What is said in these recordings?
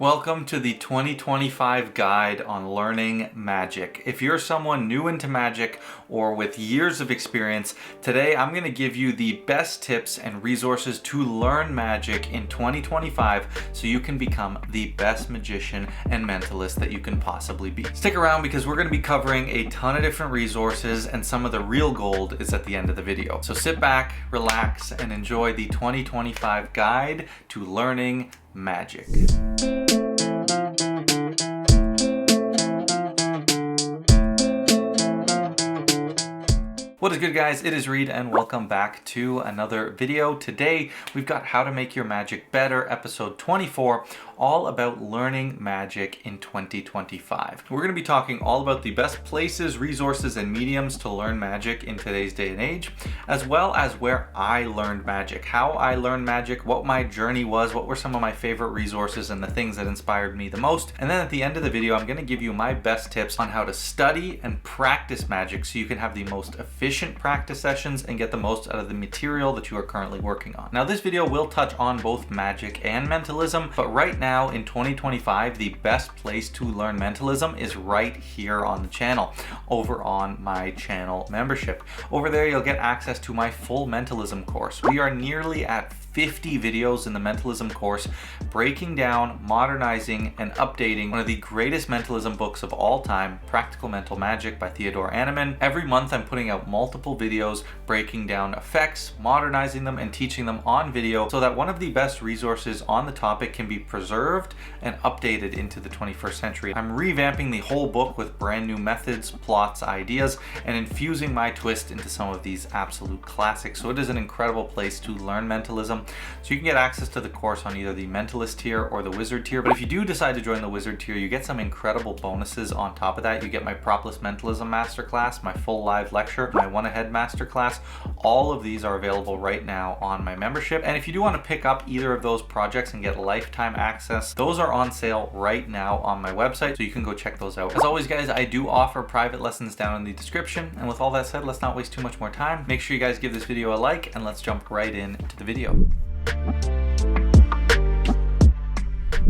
Welcome to the 2025 guide on learning magic. If you're someone new into magic or with years of experience, today I'm going to give you the best tips and resources to learn magic in 2025 so you can become the best magician and mentalist that you can possibly be. Stick around because we're going to be covering a ton of different resources and some of the real gold is at the end of the video. So sit back, relax, and enjoy the 2025 guide to learning magic. What is good, guys? It is Reed and welcome back to another video. Today we've got How to Make Your Magic Better, episode 24, all about learning magic in 2025. We're going to be talking all about the best places, resources, and mediums to learn magic in today's day and age, as well as where I learned magic, how I learned magic, what my journey was, what were some of my favorite resources and the things that inspired me the most. And then at the end of the video, I'm going to give you my best tips on how to study and practice magic so you can have the most efficient practice sessions and get the most out of the material that you are currently working on. Now, this video will touch on both magic and mentalism, but right now in 2025, the best place to learn mentalism is right here on the channel, over on my channel membership. Over there, you'll get access to my full mentalism course. We are nearly at 50 videos in the mentalism course, breaking down, modernizing, and updating one of the greatest mentalism books of all time, Practical Mental Magic by Theodore Anneman. Every month I'm putting out multiple videos breaking down effects, modernizing them, and teaching them on video so that one of the best resources on the topic can be preserved and updated into the 21st century. I'm revamping the whole book with brand new methods, plots, ideas, and infusing my twist into some of these absolute classics. So it is an incredible place to learn mentalism. So you can get access to the course on either the mentalist tier or the wizard tier. But if you do decide to join the wizard tier, you get some incredible bonuses on top of that. You get my propless mentalism masterclass, my full live lecture, my one ahead masterclass. All of these are available right now on my membership. And if you do want to pick up either of those projects and get lifetime access, those are on sale right now on my website. So you can go check those out. As always, guys, I do offer private lessons down in the description. And with all that said, let's not waste too much more time. Make sure you guys give this video a like and let's jump right into the video.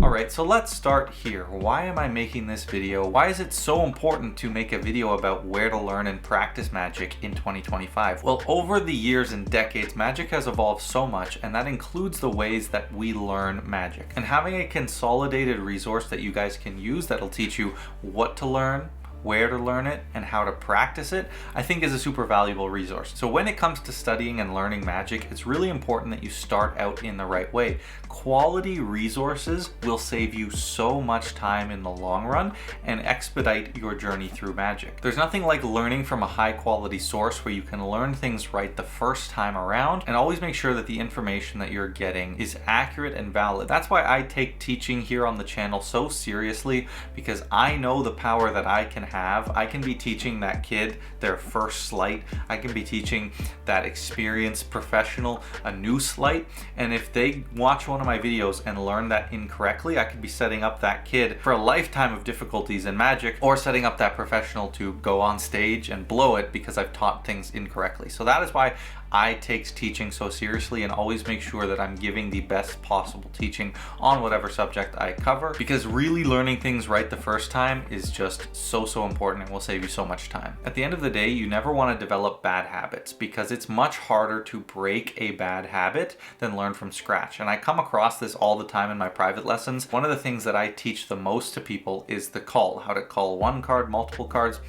Alright, so let's start here. Why am I making this video? Why is it so important to make a video about where to learn and practice magic in 2025? Well, over the years and decades, magic has evolved so much, and that includes the ways that we learn magic. And having a consolidated resource that you guys can use that'll teach you what to learn, where to learn it, and how to practice it, I think is a super valuable resource. So when it comes to studying and learning magic, it's really important that you start out in the right way. Quality resources will save you so much time in the long run and expedite your journey through magic. There's nothing like learning from a high quality source where you can learn things right the first time around, and always make sure that the information that you're getting is accurate and valid. That's why I take teaching here on the channel so seriously, because I know the power that I can have. I can be teaching that kid their first sleight. I can be teaching that experienced professional a new sleight. And if they watch one of my videos and learn that incorrectly, I could be setting up that kid for a lifetime of difficulties in magic, or setting up that professional to go on stage and blow it because I've taught things incorrectly. So that is why I take teaching so seriously and always make sure that I'm giving the best possible teaching on whatever subject I cover, because really learning things right the first time is just so important and will save you so much time. At the end of the day, you never want to develop bad habits because it's much harder to break a bad habit than learn from scratch. And I come across this all the time in my private lessons. One of the things that I teach the most to people is the call, how to call one card, multiple cards.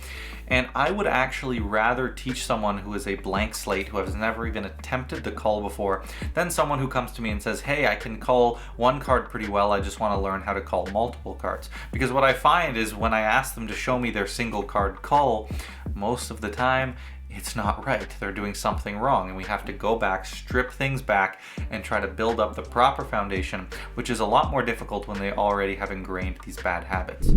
And I would actually rather teach someone who is a blank slate, who has never even attempted the call before, than someone who comes to me and says, hey, I can call one card pretty well, I just want to learn how to call multiple cards. Because what I find is when I ask them to show me their single card call, most of the time, it's not right. They're doing something wrong, and we have to go back, strip things back, and try to build up the proper foundation, which is a lot more difficult when they already have ingrained these bad habits.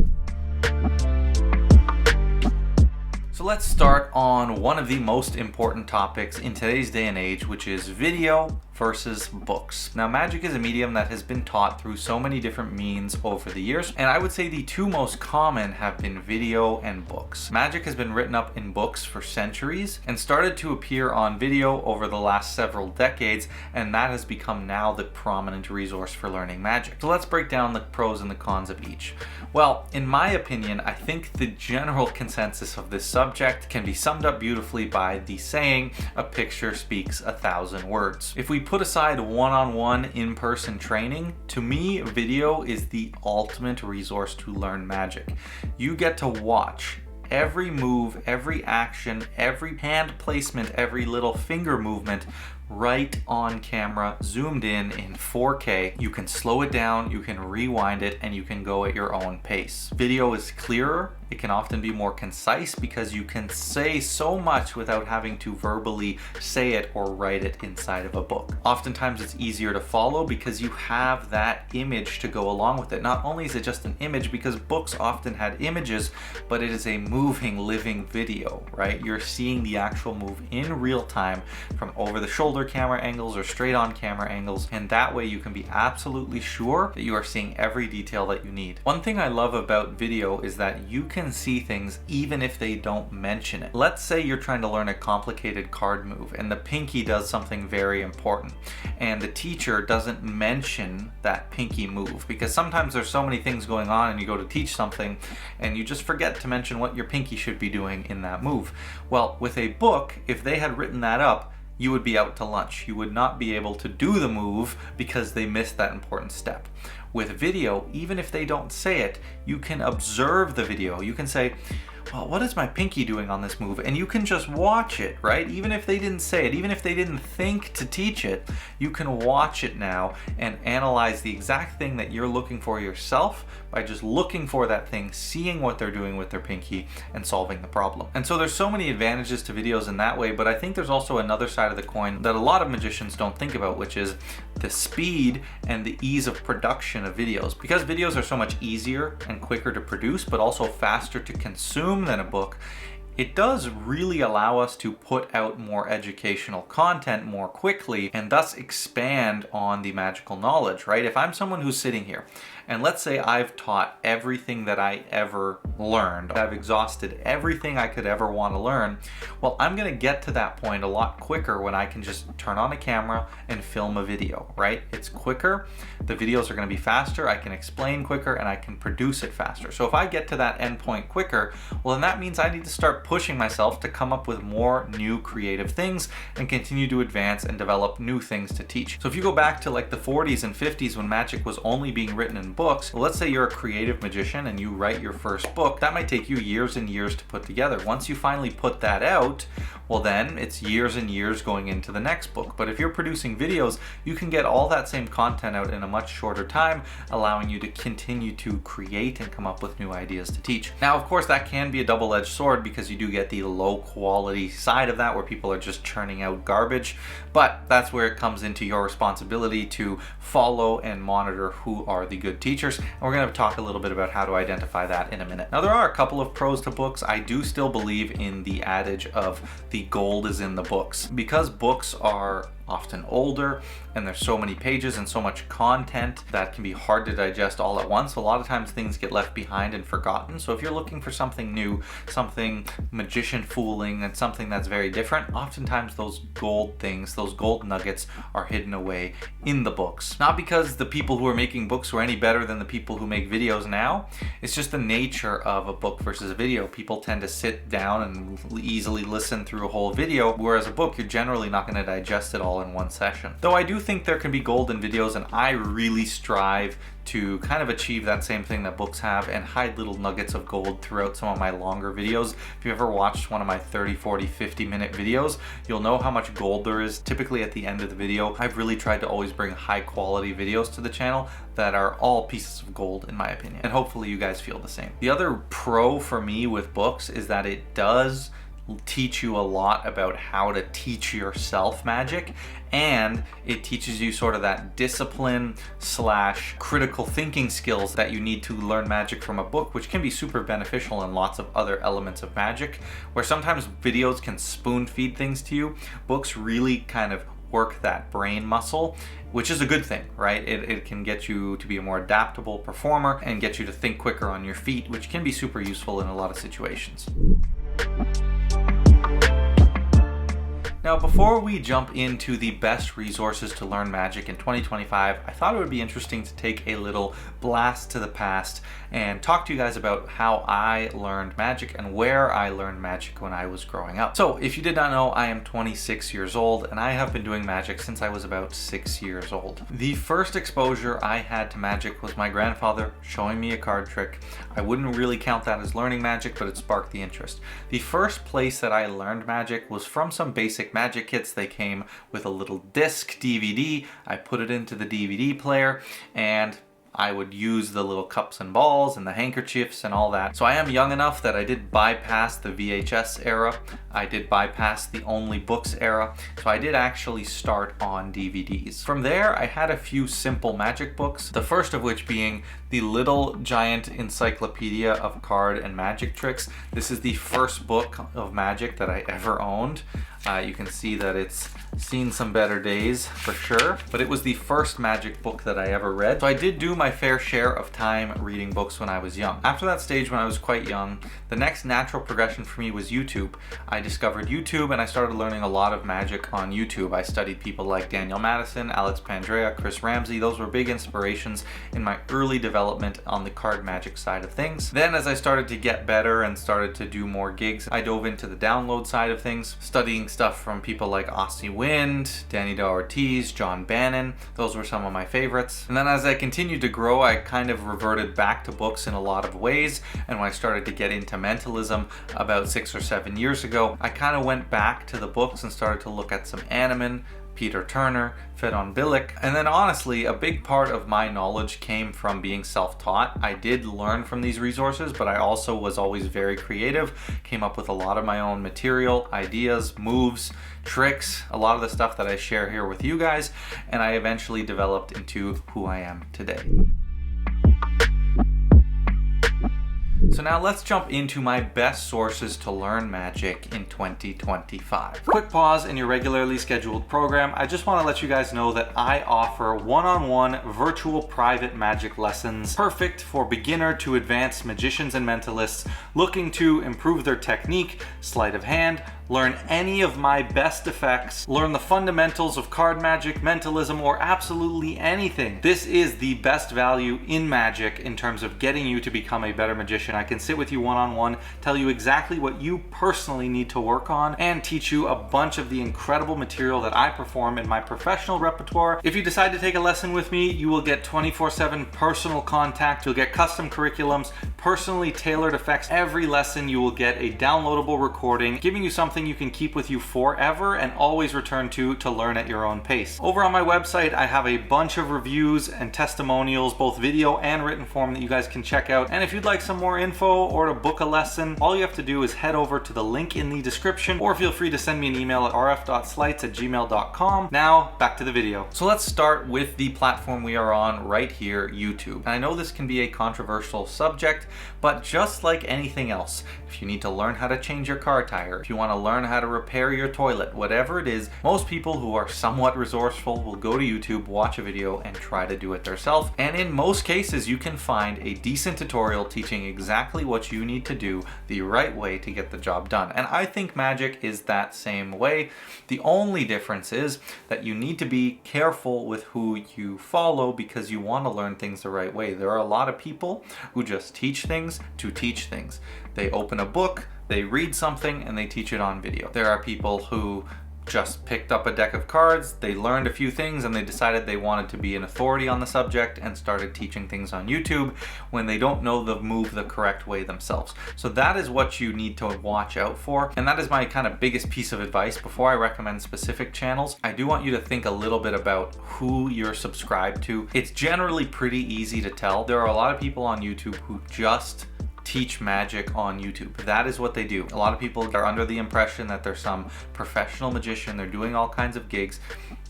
So let's start on one of the most important topics in today's day and age, which is video versus books. Now, magic is a medium that has been taught through so many different means over the years, and I would say the two most common have been video and books. Magic has been written up in books for centuries and started to appear on video over the last several decades, and that has become now the prominent resource for learning magic. So let's break down the pros and the cons of each. Well, in my opinion, I think the general consensus of this subject can be summed up beautifully by the saying, "A picture speaks 1,000 words." If we put aside one-on-one in-person training, to me, video is the ultimate resource to learn magic. You get to watch every move, every action, every hand placement, every little finger movement right on camera, zoomed in 4K. You can slow it down, you can rewind it, and you can go at your own pace. Video is clearer. It can often be more concise because you can say so much without having to verbally say it or write it inside of a book. Oftentimes it's easier to follow because you have that image to go along with it. Not only is it just an image, because books often had images, but it is a moving, living video, right? You're seeing the actual move in real time from over the shoulder camera angles or straight on camera angles, and that way you can be absolutely sure that you are seeing every detail that you need. One thing I love about video is that you can see things even if they don't mention it. Let's say you're trying to learn a complicated card move and the pinky does something very important and the teacher doesn't mention that pinky move, because sometimes there's so many things going on and you go to teach something and you just forget to mention what your pinky should be doing in that move. Well, with a book, if they had written that up, you would be out to lunch. You would not be able to do the move because they missed that important step. With video, even if they don't say it, you can observe the video. You can say, well, what is my pinky doing on this move? And you can just watch it, right? Even if they didn't say it, even if they didn't think to teach it, you can watch it now and analyze the exact thing that you're looking for yourself by just looking for that thing, seeing what they're doing with their pinky, and solving the problem. And so there's so many advantages to videos in that way, but I think there's also another side of the coin that a lot of magicians don't think about, which is the speed and the ease of production of videos. Because videos are so much easier and quicker to produce, but also faster to consume than a book, it does really allow us to put out more educational content more quickly and thus expand on the magical knowledge, right? If I'm someone who's sitting here and let's say I've taught everything that I ever learned, I've exhausted everything I could ever want to learn, well, I'm going to get to that point a lot quicker when I can just turn on a camera and film a video, right? It's quicker, the videos are going to be faster, I can explain quicker, and I can produce it faster. So if I get to that end point quicker, well, then that means I need to start pushing myself to come up with more new creative things and continue to advance and develop new things to teach. So if you go back to like the 40s and 50s when magic was only being written in books, well, let's say you're a creative magician and you write your first book, that might take you years and years to put together. Once you finally put that out, well, then it's years and years going into the next book. But if you're producing videos, you can get all that same content out in a much shorter time, allowing you to continue to create and come up with new ideas to teach. Now, of course, that can be a double-edged sword because you do get the low quality side of that where people are just churning out garbage, but that's where it comes into your responsibility to follow and monitor who are the good teachers. And we're going to talk a little bit about how to identify that in a minute. Now, there are a couple of pros to books. I do still believe in the adage of the gold is in the books. Because books are often older and there's so many pages and so much content that can be hard to digest all at once, a lot of times things get left behind and forgotten. So if you're looking for something new, something magician fooling, and something that's very different, oftentimes those gold things, those gold nuggets are hidden away in the books. Not because the people who are making books were any better than the people who make videos now, it's just the nature of a book versus a video. People tend to sit down and easily listen through a whole video, whereas a book, you're generally not going to digest it all in one session. Though I do think there can be gold in videos, and I really strive to kind of achieve that same thing that books have and hide little nuggets of gold throughout some of my longer videos. If you ever watched one of my 30, 40, 50-minute videos, you'll know how much gold there is typically at the end of the video. I've really tried to always bring high quality videos to the channel that are all pieces of gold in my opinion, and hopefully you guys feel the same. The other pro for me with books is that it does teach you a lot about how to teach yourself magic, and it teaches you sort of that discipline / critical thinking skills that you need to learn magic from a book, which can be super beneficial in lots of other elements of magic. Where sometimes videos can spoon feed things to you, books really kind of work that brain muscle, which is a good thing, right? It can get you to be a more adaptable performer and get you to think quicker on your feet, which can be super useful in a lot of situations. Now, before we jump into the best resources to learn magic in 2025, I thought it would be interesting to take a little blast to the past and talk to you guys about how I learned magic and where I learned magic when I was growing up. So, if you did not know, I am 26 years old and I have been doing magic since I was about 6 years old. The first exposure I had to magic was my grandfather showing me a card trick. I wouldn't really count that as learning magic, but it sparked the interest. The first place that I learned magic was from some basic magic kits. They came with a little disc DVD. I put it into the DVD player and I would use the little cups and balls and the handkerchiefs and all that. So I am young enough that I did bypass the VHS era. I did bypass the only books era. So I did actually start on DVDs. From there, I had a few simple magic books. The first of which being the Little Giant Encyclopedia of Card and Magic Tricks. This is the first book of magic that I ever owned. You can see that it's seen some better days for sure, but it was the first magic book that I ever read. So I did do my fair share of time reading books when I was young. After that stage, when I was quite young, the next natural progression for me was YouTube. I discovered YouTube and I started learning a lot of magic on YouTube. I studied people like Daniel Madison, Alex Pandrea, Chris Ramsey. Those were big inspirations in my early development on the card magic side of things. Then as I started to get better and started to do more gigs, I dove into the download side of things, studying stuff from people like Aussie Wind, Danny Ortiz, John Bannon. Those were some of my favorites. And then as I continued to grow, I kind of reverted back to books in a lot of ways. And when I started to get into mentalism about 6 or 7 years ago, I kind of went back to the books and started to look at some Anneman, Peter Turner, Fedon Billick. And then honestly, a big part of my knowledge came from being self-taught. I did learn from these resources, but I also was always very creative, came up with a lot of my own material, ideas, moves, tricks, a lot of the stuff that I share here with you guys, and I eventually developed into who I am today. So now let's jump into my best sources to learn magic in 2025. Quick pause in your regularly scheduled program. I just want to let you guys know that I offer one-on-one virtual private magic lessons, perfect for beginner to advanced magicians and mentalists looking to improve their technique, sleight of hand, learn any of my best effects, learn the fundamentals of card magic, mentalism, or absolutely anything. This is the best value in magic in terms of getting you to become a better magician. I can sit with you one-on-one, tell you exactly what you personally need to work on, and teach you a bunch of the incredible material that I perform in my professional repertoire. If you decide to take a lesson with me, you will get 24/7 personal contact, you'll get custom curriculums, personally tailored effects. Every lesson you will get a downloadable recording, giving you something you can keep with you forever and always return to learn at your own pace. Over on my website, I have a bunch of reviews and testimonials, both video and written form, that you guys can check out. And if you'd like some more info or to book a lesson, all you have to do is head over to the link in the description, or feel free to send me an email at rf.sleights@gmail.com. Now, back to the video. So let's start with the platform we are on right here, YouTube. And I know this can be a controversial subject, but just like anything else, if you need to learn how to change your car tire, if you want to learn how to repair your toilet, whatever it is, most people who are somewhat resourceful will go to YouTube, watch a video, and try to do it themselves. And in most cases, you can find a decent tutorial teaching exactly what you need to do the right way to get the job done. And I think magic is that same way. The only difference is that you need to be careful with who you follow because you want to learn things the right way. There are a lot of people who just teach things to teach things. They open a book, they read something, and they teach it on video. There are people who just picked up a deck of cards, they learned a few things, and they decided they wanted to be an authority on the subject and started teaching things on YouTube when they don't know the move the correct way themselves. So that is what you need to watch out for, and that is my kind of biggest piece of advice. Before I recommend specific channels, I do want you to think a little bit about who you're subscribed to. It's generally pretty easy to tell. There are a lot of people on YouTube who just teach magic on YouTube. That is what they do. A lot of people are under the impression that they're some professional magician, they're doing all kinds of gigs.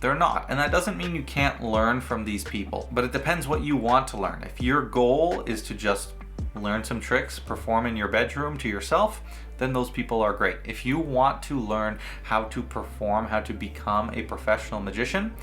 They're not, and that doesn't mean you can't learn from these people, but it depends what you want to learn. If your goal is to just learn some tricks, perform in your bedroom to yourself, then those people are great. If you want to learn how to perform, how to become a professional magician,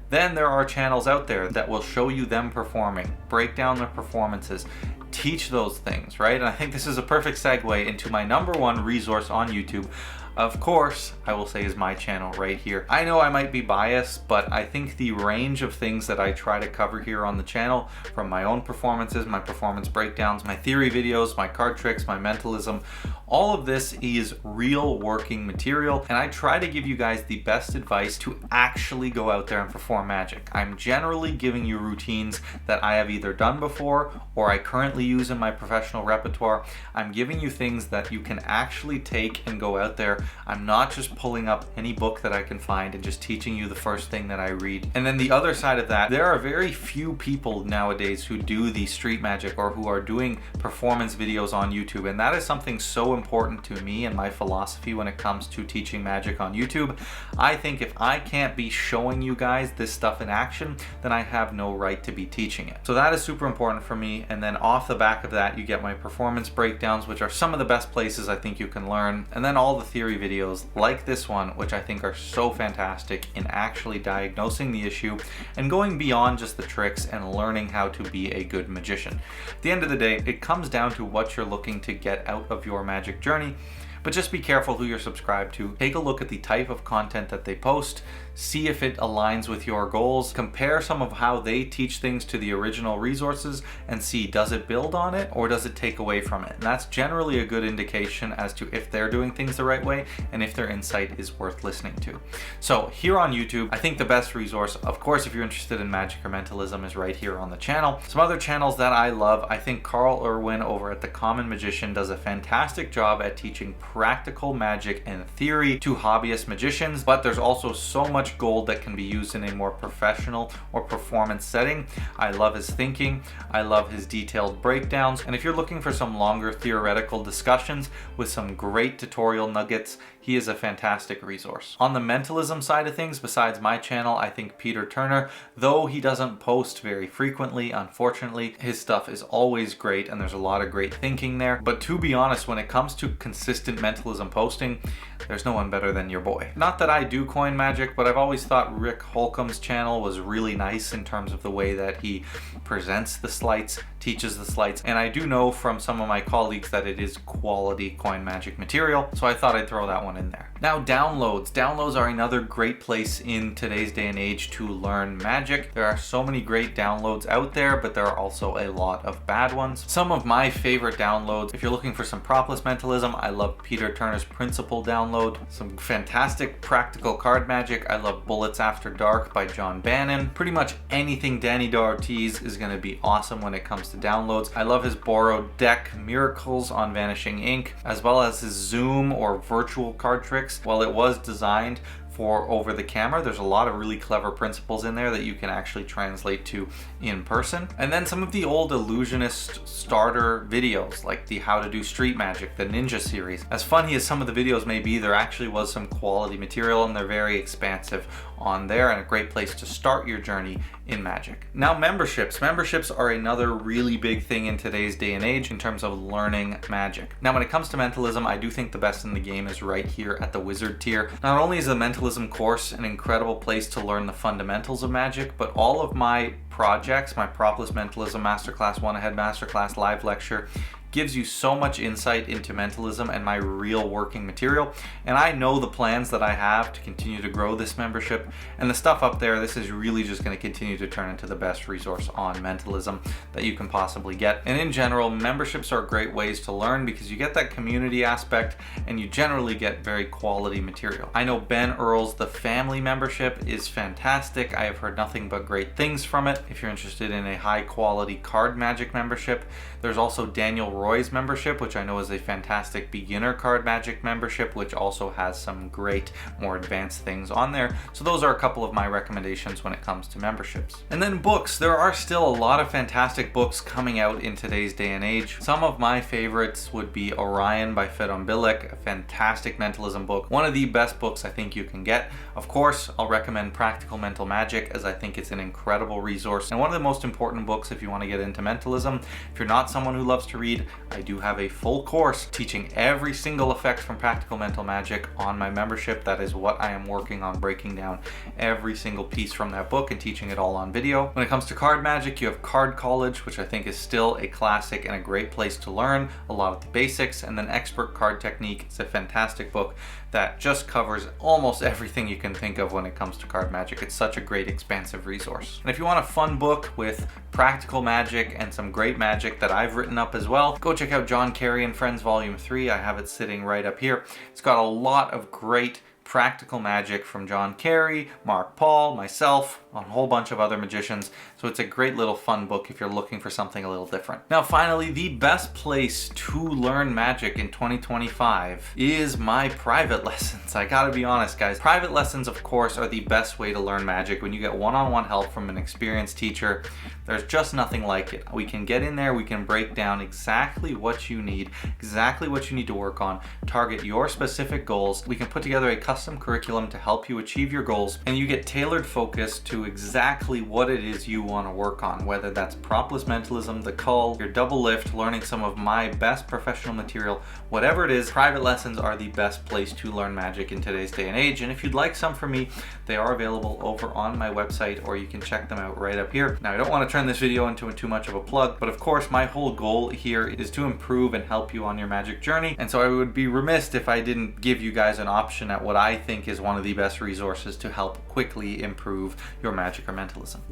then there are channels out there that will show you them performing, break down their performances, teach those things, right? And I think this is a perfect segue into my number one resource on YouTube. Of course, I will say is my channel right here. I know I might be biased, but I think the range of things that I try to cover here on the channel, from my own performances, my performance breakdowns, my theory videos, my card tricks, my mentalism, all of this is real working material, and I try to give you guys the best advice to actually go out there and perform magic. I'm generally giving you routines that I have either done before or I currently use in my professional repertoire. I'm giving you things that you can actually take and go out there. I'm not just pulling up any book that I can find and just teaching you the first thing that I read. And then the other side of that, there are very few people nowadays who do the street magic or who are doing performance videos on YouTube, and that is something so important to me and my philosophy when it comes to teaching magic on YouTube. I think if I can't be showing you guys this stuff in action, then I have no right to be teaching it. So that is super important for me. And then off the back of that, you get my performance breakdowns, which are some of the best places I think you can learn. And then all the theory videos like this one, which I think are so fantastic in actually diagnosing the issue and going beyond just the tricks and learning how to be a good magician. At the end of the day, it comes down to what you're looking to get out of your magic journey. But just be careful who you're subscribed to. Take a look at the type of content that they post, see if it aligns with your goals, compare some of how they teach things to the original resources and see, does it build on it or does it take away from it? And that's generally a good indication as to if they're doing things the right way and if their insight is worth listening to. So here on YouTube, I think the best resource, of course, if you're interested in magic or mentalism, is right here on the channel. Some other channels that I love, I think Carl Irwin over at The Common Magician does a fantastic job at teaching practical magic and theory to hobbyist magicians, but there's also so much gold that can be used in a more professional or performance setting. I love his thinking, I love his detailed breakdowns, and if you're looking for some longer theoretical discussions with some great tutorial nuggets, he is a fantastic resource. On the mentalism side of things, besides my channel, I think Peter Turner, though he doesn't post very frequently, unfortunately, his stuff is always great and there's a lot of great thinking there. But to be honest, when it comes to consistent mentalism posting, there's no one better than your boy. Not that I do coin magic, but I've always thought Rick Holcomb's channel was really nice in terms of the way that he presents the sleights, teaches the sleights, and I do know from some of my colleagues that it is quality coin magic material, so I thought I'd throw that one in there. Now, downloads. Downloads are another great place in today's day and age to learn magic. There are so many great downloads out there, but there are also a lot of bad ones. Some of my favorite downloads, if you're looking for some propless mentalism, I love Peter Turner's Principle download. Some fantastic practical card magic, I love Bullets After Dark by John Bannon. Pretty much anything Danny D'Ortiz is going to be awesome when it comes to downloads. I love his borrowed deck Miracles on Vanishing Ink, as well as his Zoom or virtual card tricks. While it was designed for over the camera, there's a lot of really clever principles in there that you can actually translate to in person. And then some of the old illusionist starter videos, like the How to Do Street Magic, the Ninja series. As funny as some of the videos may be, there actually was some quality material and they're very expansive on there and a great place to start your journey in magic. Now, memberships. Memberships are another really big thing in today's day and age in terms of learning magic. Now, when it comes to mentalism, I do think the best in the game is right here at the wizard tier. Not only is the mentalism course an incredible place to learn the fundamentals of magic, but all of my projects, my Propless Mentalism Masterclass, One Ahead Masterclass, live lecture, gives you so much insight into mentalism and my real working material. And I know the plans that I have to continue to grow this membership, and the stuff up there, this is really just going to continue to turn into the best resource on mentalism that you can possibly get. And in general, memberships are great ways to learn because you get that community aspect and you generally get very quality material. I know Ben Earl's The Family membership is fantastic. I have heard nothing but great things from it. If you're interested in a high quality card magic membership, there's also Daniel Roy's membership, which I know is a fantastic beginner card magic membership, which also has some great, more advanced things on there. So those are a couple of my recommendations when it comes to memberships. And then books. There are still a lot of fantastic books coming out in today's day and age. Some of my favorites would be Orion by Fedon Bilek, a fantastic mentalism book. One of the best books I think you can get. Of course, I'll recommend Practical Mental Magic, as I think it's an incredible resource and one of the most important books if you want to get into mentalism. If you're not someone who loves to read, I do have a full course teaching every single effect from Practical Mental Magic on my membership. That is what I am working on, breaking down every single piece from that book and teaching it all on video. When it comes to card magic, you have Card College, which I think is still a classic and a great place to learn a lot of the basics, and then Expert Card Technique. It's a fantastic book that just covers almost everything you can think of when it comes to card magic. It's such a great expansive resource. And if you want a fun book with practical magic and some great magic that I've written up as well, go check out John Carey and Friends Volume 3. I have it sitting right up here. It's got a lot of great practical magic from John Carey, Mark Paul, myself, a whole bunch of other magicians. So it's a great little fun book if you're looking for something a little different. Now finally, the best place to learn magic in 2025 is my private lessons. I gotta be honest, guys. Private lessons, of course, are the best way to learn magic. When you get one-on-one help from an experienced teacher, there's just nothing like it. We can get in there, we can break down exactly what you need, exactly what you need to work on, target your specific goals. We can put together a custom curriculum to help you achieve your goals, and you get tailored focus to exactly what it is you want to work on, whether that's propless mentalism, the cull, your double lift, learning some of my best professional material, whatever it is. Private lessons are the best place to learn magic in today's day and age, and if you'd like some from me, they are available over on my website, or you can check them out right up here. Now, I don't want to turn this video into too much of a plug, but of course my whole goal here is to improve and help you on your magic journey, and so I would be remiss if I didn't give you guys an option at what I think is one of the best resources to help quickly improve your magic or mentalism.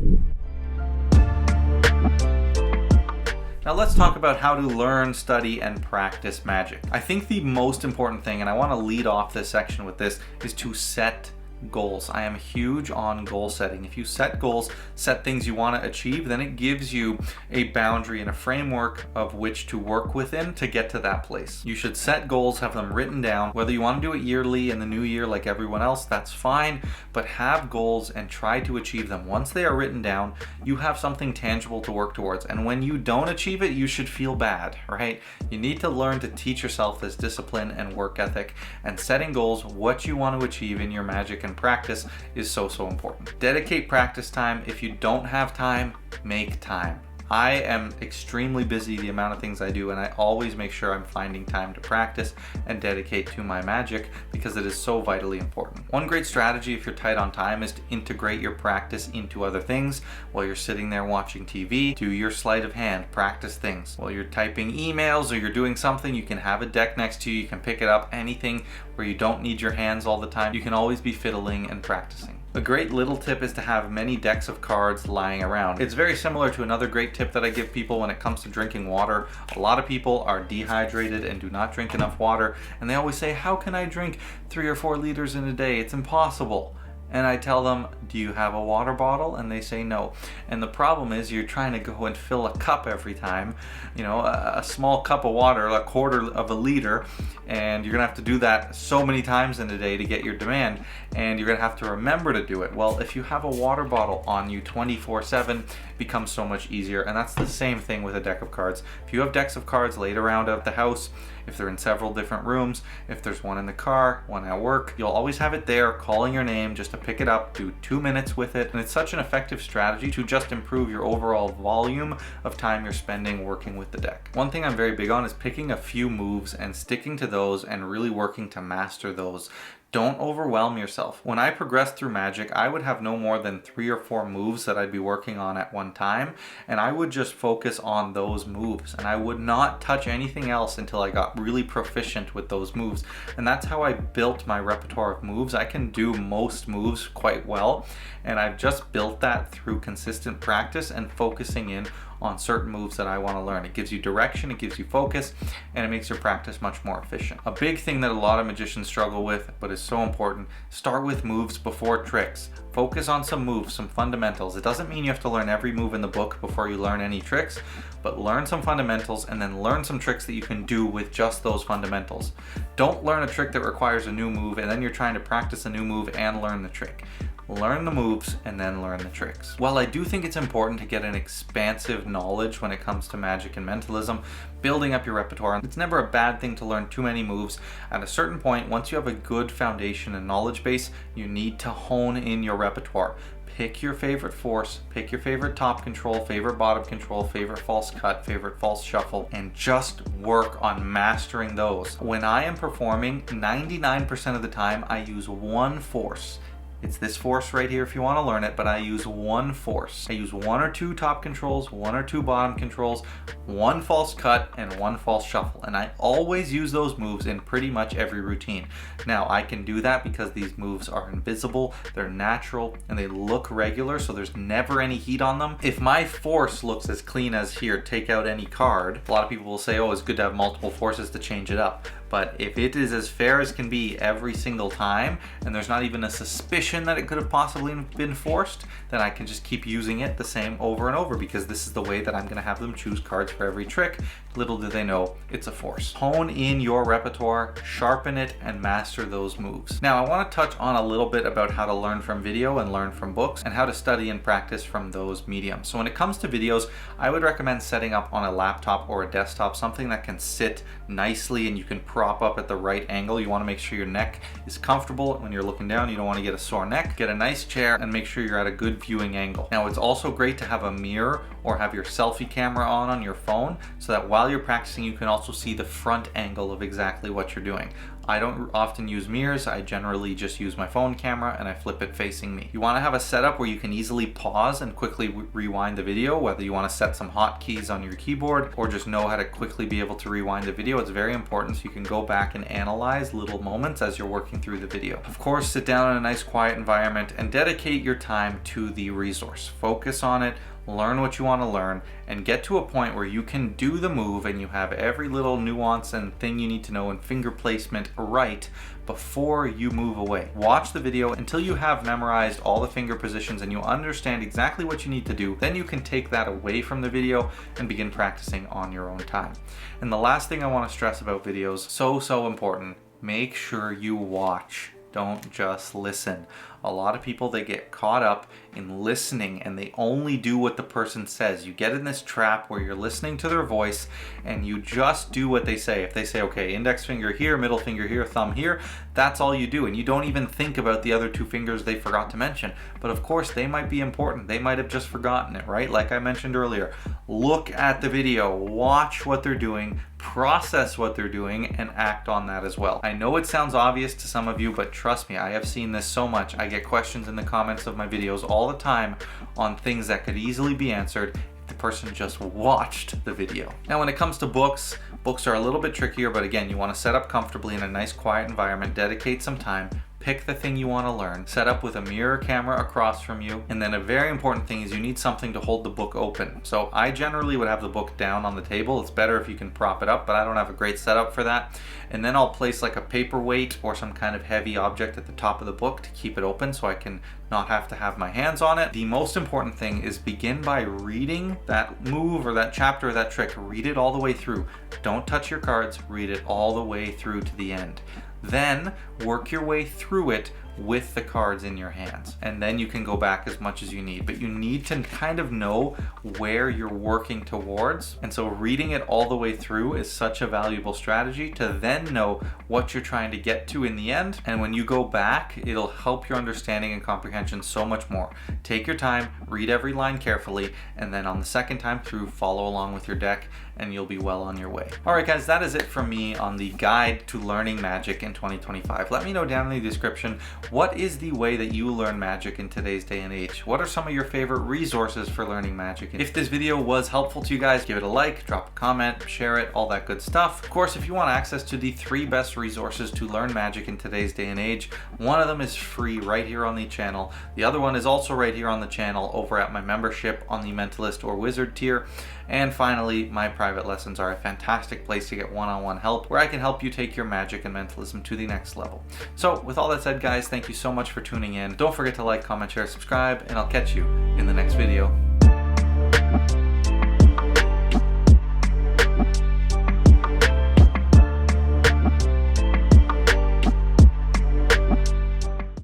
Now let's talk about how to learn, study, and practice magic. I think the most important thing, and I want to lead off this section with this, is to set goals. I am huge on goal setting. If you set goals, set things you want to achieve, then it gives you a boundary and a framework of which to work within to get to that place. You should set goals, have them written down. Whether you want to do it yearly in the new year like everyone else, that's fine, but have goals and try to achieve them. Once they are written down, you have something tangible to work towards, and when you don't achieve it, you should feel bad, right? You need to learn to teach yourself this discipline and work ethic, and setting goals, what you want to achieve in your magic and practice, is so important. Dedicate practice time. If you don't have time, make time. I am extremely busy, the amount of things I do, and I always make sure I'm finding time to practice and dedicate to my magic because it is so vitally important. One great strategy if you're tight on time is to integrate your practice into other things. While you're sitting there watching TV, do your sleight of hand, practice things. While you're typing emails or you're doing something, you can have a deck next to you, you can pick it up, anything where you don't need your hands all the time. You can always be fiddling and practicing. A great little tip is to have many decks of cards lying around. It's very similar to another great tip that I give people when it comes to drinking water. A lot of people are dehydrated and do not drink enough water, and they always say, how can I drink 3 or 4 liters in a day? It's impossible. And I tell them, do you have a water bottle? And they say no. And the problem is you're trying to go and fill a cup every time, you know, a small cup of water, a quarter of a liter, and you're gonna have to do that so many times in a day to get your demand, and you're gonna have to remember to do it. Well, if you have a water bottle on you 24/7, it becomes so much easier, and that's the same thing with a deck of cards. If you have decks of cards laid around at the house, if they're in several different rooms, if there's one in the car, one at work, you'll always have it there calling your name just to pick it up, do 2 minutes with it, and it's such an effective strategy to just improve your overall volume of time you're spending working with the deck. One thing I'm very big on is picking a few moves and sticking to those and really working to master those. Don't overwhelm yourself. When I progressed through magic, I would have no more than 3 or 4 moves that I'd be working on at one time, and I would just focus on those moves, and I would not touch anything else until I got really proficient with those moves. And that's how I built my repertoire of moves. I can do most moves quite well, and I've just built that through consistent practice and focusing in on certain moves that I want to learn. It gives you direction, it gives you focus, and it makes your practice much more efficient. A big thing that a lot of magicians struggle with, but is so important, start with moves before tricks. Focus on some moves, some fundamentals. It doesn't mean you have to learn every move in the book before you learn any tricks, but learn some fundamentals and then learn some tricks that you can do with just those fundamentals. Don't learn a trick that requires a new move and then you're trying to practice a new move and learn the trick. learn the moves, and then learn the tricks. While I do think it's important to get an expansive knowledge when it comes to magic and mentalism, building up your repertoire, it's never a bad thing to learn too many moves. At a certain point, once you have a good foundation and knowledge base, you need to hone in your repertoire. Pick your favorite force, pick your favorite top control, favorite bottom control, favorite false cut, favorite false shuffle, and just work on mastering those. When I am performing, 99% of the time I use one force. It's this force right here if you want to learn it, but I use one force. I use one or two top controls, one or two bottom controls, one false cut, and one false shuffle. And I always use those moves in pretty much every routine. Now, I can do that because these moves are invisible, they're natural, and they look regular, so there's never any heat on them. If my force looks as clean as here, take out any card, a lot of people will say, oh, it's good to have multiple forces to change it up. But if it is as fair as can be every single time, and there's not even a suspicion that it could have possibly been forced, then I can just keep using it the same over and over, because this is the way that I'm going to have them choose cards for every trick. Little do they know it's a force. Hone in your repertoire, sharpen it, and master those moves. Now, I want to touch on a little bit about how to learn from video and learn from books, and how to study and practice from those mediums. So when it comes to videos, I would recommend setting up on a laptop or a desktop something that can sit nicely and you can prop up at the right angle. You want to make sure your neck is comfortable when you're looking down. You don't want to get a sore neck. Get a nice chair and make sure you're at a good viewing angle. Now, it's also great to have a mirror or have your selfie camera on your phone, so that while you're practicing you can also see the front angle of exactly what you're doing. I don't often use mirrors. I generally just use my phone camera and I flip it facing me. You want to have a setup where you can easily pause and quickly rewind the video, whether you want to set some hotkeys on your keyboard or just know how to quickly be able to rewind the video. It's very important so you can go back and analyze little moments as you're working through the video. Of course, sit down in a nice quiet environment and dedicate your time to the resource. Focus on it. Learn what you want to learn, and get to a point where you can do the move and you have every little nuance and thing you need to know and finger placement right before you move away. Watch the video until you have memorized all the finger positions and you understand exactly what you need to do. Then you can take that away from the video and begin practicing on your own time. And the last thing I want to stress about videos, so important, make sure you watch. Don't just listen. A lot of people, they get caught up in listening and they only do what the person says. You get in this trap where you're listening to their voice and you just do what they say. If they say, okay, index finger here, middle finger here, thumb here, that's all you do. And you don't even think about the other two fingers they forgot to mention. But of course, they might be important. They might have just forgotten it, right? Like I mentioned earlier, look at the video, watch what they're doing, process what they're doing, and act on that as well. I know it sounds obvious to some of you, but trust me, I have seen this so much. I get questions in the comments of my videos all the time on things that could easily be answered if the person just watched the video. Now, when it comes to books are a little bit trickier, but again, you want to set up comfortably in a nice quiet environment, dedicate some time, pick the thing you want to learn, set up with a mirror camera across from you, and then a very important thing is you need something to hold the book open. So I generally would have the book down on the table. It's better if you can prop it up, but I don't have a great setup for that. And then I'll place like a paperweight or some kind of heavy object at the top of the book to keep it open so I can not have to have my hands on it. The most important thing is begin by reading that move or that chapter or that trick. Read it all the way through. Don't touch your cards. Read it all the way through to the end. Then work your way through it with the cards in your hands, and then you can go back as much as you need, but you need to kind of know where you're working towards. And so reading it all the way through is such a valuable strategy to then know what you're trying to get to in the end. And when you go back, it'll help your understanding and comprehension so much more. Take your time, read every line carefully, and then on the second time through, follow along with your deck and you'll be well on your way. All right, guys, that is it from me on the guide to learning magic in 2025. Let me know down in the description, what is the way that you learn magic in today's day and age? What are some of your favorite resources for learning magic? If this video was helpful to you guys, give it a like, drop a comment, share it, all that good stuff. Of course, if you want access to the 3 best resources to learn magic in today's day and age, one of them is free right here on the channel. The other one is also right here on the channel over at my membership on the Mentalist or Wizard tier. And finally, my private lessons are a fantastic place to get one-on-one help where I can help you take your magic and mentalism to the next level. So with all that said, guys, thank you so much for tuning in. Don't forget to like, comment, share, subscribe, and I'll catch you in the next video.